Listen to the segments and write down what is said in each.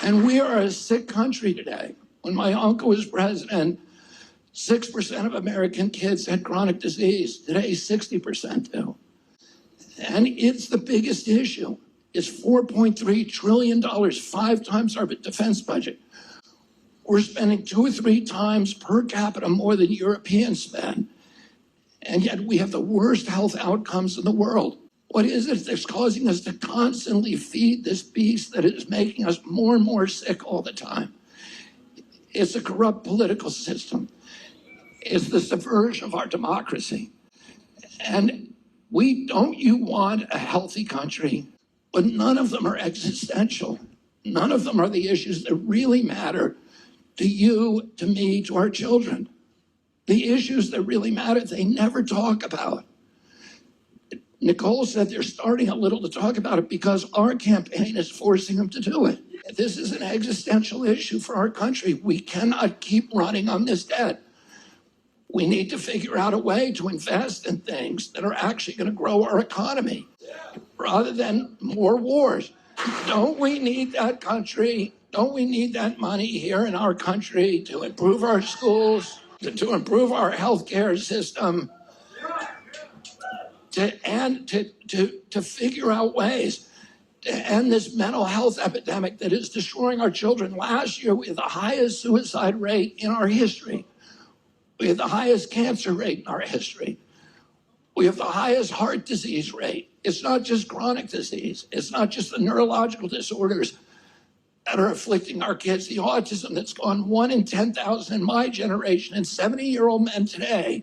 And we are a sick country today. When my uncle was president, 6% of American kids had chronic disease. Today, 60% do. And it's the biggest issue. It's $4.3 trillion, 5 times our defense budget. We're spending 2 or 3 times per capita more than Europeans spend. And yet we have the worst health outcomes in the world. What is it that's causing us to constantly feed this beast that is making us more and more sick all the time? It's a corrupt political system. It's the subversion of our democracy. And you want a healthy country, but none of them are existential. None of them are the issues that really matter to you, to me, to our children. The issues that really matter, they never talk about. Nicole said they're starting a little to talk about it because our campaign is forcing them to do it. This is an existential issue for our country. We cannot keep running on this debt. We need to figure out a way to invest in things that are actually going to grow our economy rather than more wars. Don't we need that country? Don't we need that money here in our country to improve our schools, to improve our healthcare system, to figure out ways to end this mental health epidemic that is destroying our children? Last year, we had the highest suicide rate in our history. We have the highest cancer rate in our history. We have the highest heart disease rate. It's not just chronic disease. It's not just the neurological disorders that are afflicting our kids. The autism that's gone 1 in 10,000 in my generation and 70-year-old men today,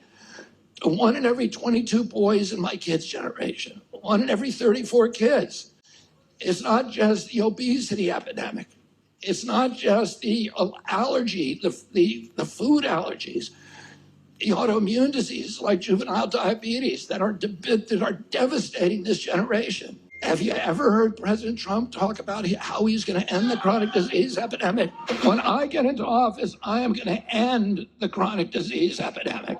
to 1 in every 22 boys in my kids' generation, 1 in every 34 kids. It's not just the obesity epidemic. It's not just the allergy, the food allergies, the autoimmune diseases like juvenile diabetes that are devastating this generation. Have you ever heard President Trump talk about how he's going to end the chronic disease epidemic? When I get into office, I am going to end the chronic disease epidemic.